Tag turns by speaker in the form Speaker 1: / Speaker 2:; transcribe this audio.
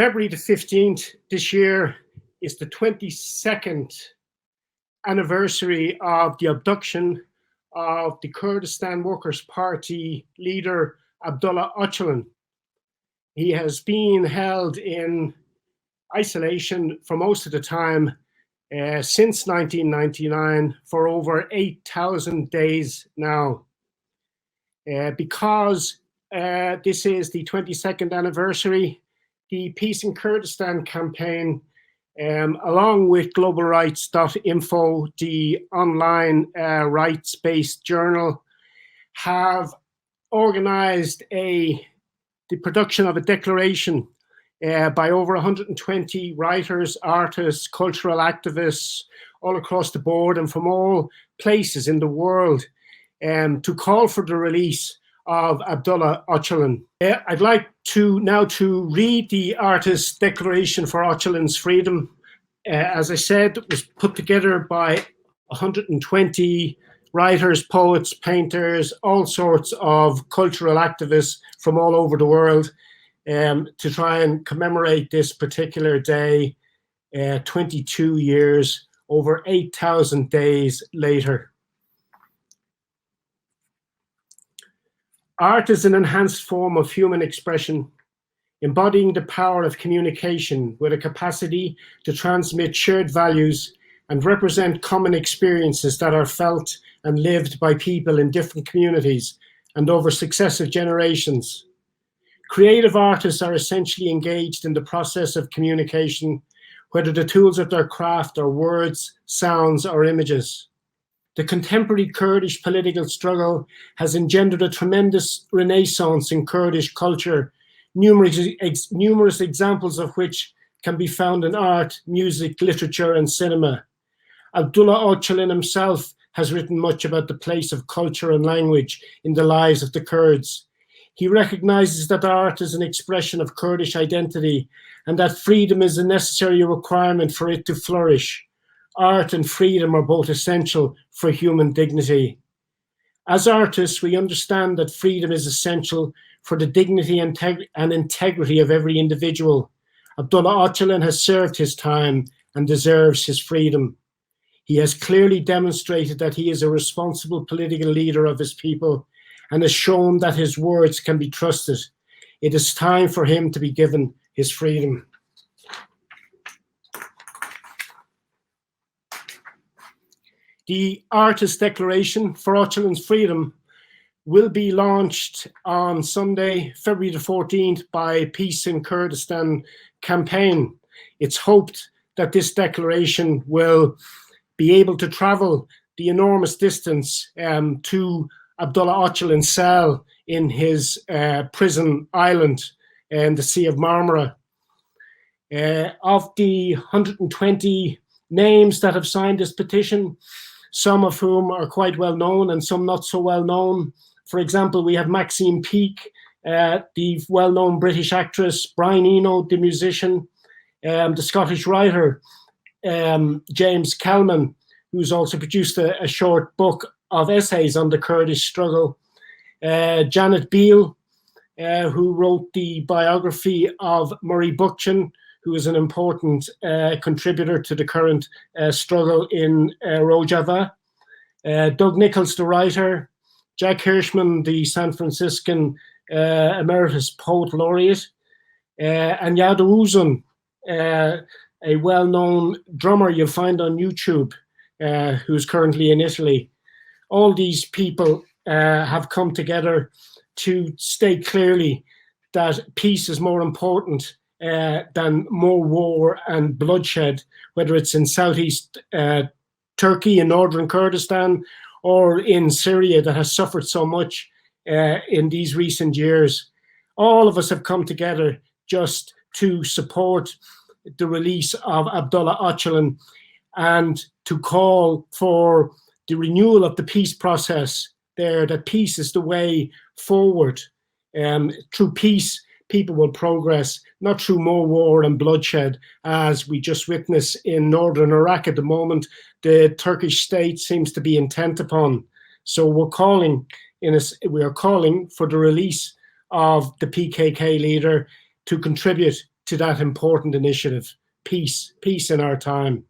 Speaker 1: February the 15th this year is the 22nd anniversary of the abduction of the Kurdistan Workers' Party leader, Abdullah Öcalan. He has been held in isolation for most of the time since 1999 for over 8,000 days now. Because this is the 22nd anniversary, the Peace in Kurdistan campaign, along with globalrights.info, the online rights-based journal, have organized the production of a declaration by over 120 writers, artists, cultural activists all across the board and from all places in the world to call for the release of Abdullah Öcalan. I'd like to now read the artist's declaration for Öcalan's freedom. As I said, it was put together by 120 writers, poets, painters, all sorts of cultural activists from all over the world to try and commemorate this particular day 22 years, over 8,000 days later. Art is an enhanced form of human expression, embodying the power of communication with a capacity to transmit shared values and represent common experiences that are felt and lived by people in different communities and over successive generations. Creative artists are essentially engaged in the process of communication, whether the tools of their craft are words, sounds, or images. The contemporary Kurdish political struggle has engendered a tremendous renaissance in Kurdish culture, numerous examples of which can be found in art, music, literature, and cinema. Abdullah Öcalan himself has written much about the place of culture and language in the lives of the Kurds. He recognizes that art is an expression of Kurdish identity and that freedom is a necessary requirement for it to flourish. Art and freedom are both essential for human dignity. As artists, we understand that freedom is essential for the dignity and integrity of every individual. Abdullah Öcalan has served his time and deserves his freedom. He has clearly demonstrated that he is a responsible political leader of his people and has shown that his words can be trusted. It is time for him to be given his freedom. The Artist Declaration for Öcalan's Freedom will be launched on Sunday, February the 14th by Peace in Kurdistan campaign. It's hoped that this declaration will be able to travel the enormous distance to Abdullah Öcalan's cell in his prison island in the Sea of Marmara. Of the 120 names that have signed this petition, some of whom are quite well known and some not so well known. For example, we have Maxine Peake, the well-known British actress, Brian Eno, the musician, the Scottish writer, James Kalman, who's also produced a short book of essays on the Kurdish struggle, Janet Beale, who wrote the biography of Murray Bookchin, who is an important contributor to the current struggle in Rojava. Doug Nichols, the writer. Jack Hirschman, the San Franciscan emeritus poet laureate. And Yada Uzun, a well-known drummer you'll find on YouTube, who's currently in Italy. All these people have come together to state clearly that peace is more important than more war and bloodshed, whether it's in southeast Turkey, in northern Kurdistan, or in Syria that has suffered so much in these recent years. All of us have come together just to support the release of Abdullah Öcalan and to call for the renewal of the peace process there, that peace is the way forward. Through peace, people will progress, not through more war and bloodshed, as we just witness in northern Iraq at the moment. The Turkish state seems to be intent upon. So we are calling for the release of the PKK leader to contribute to that important initiative, peace in our time.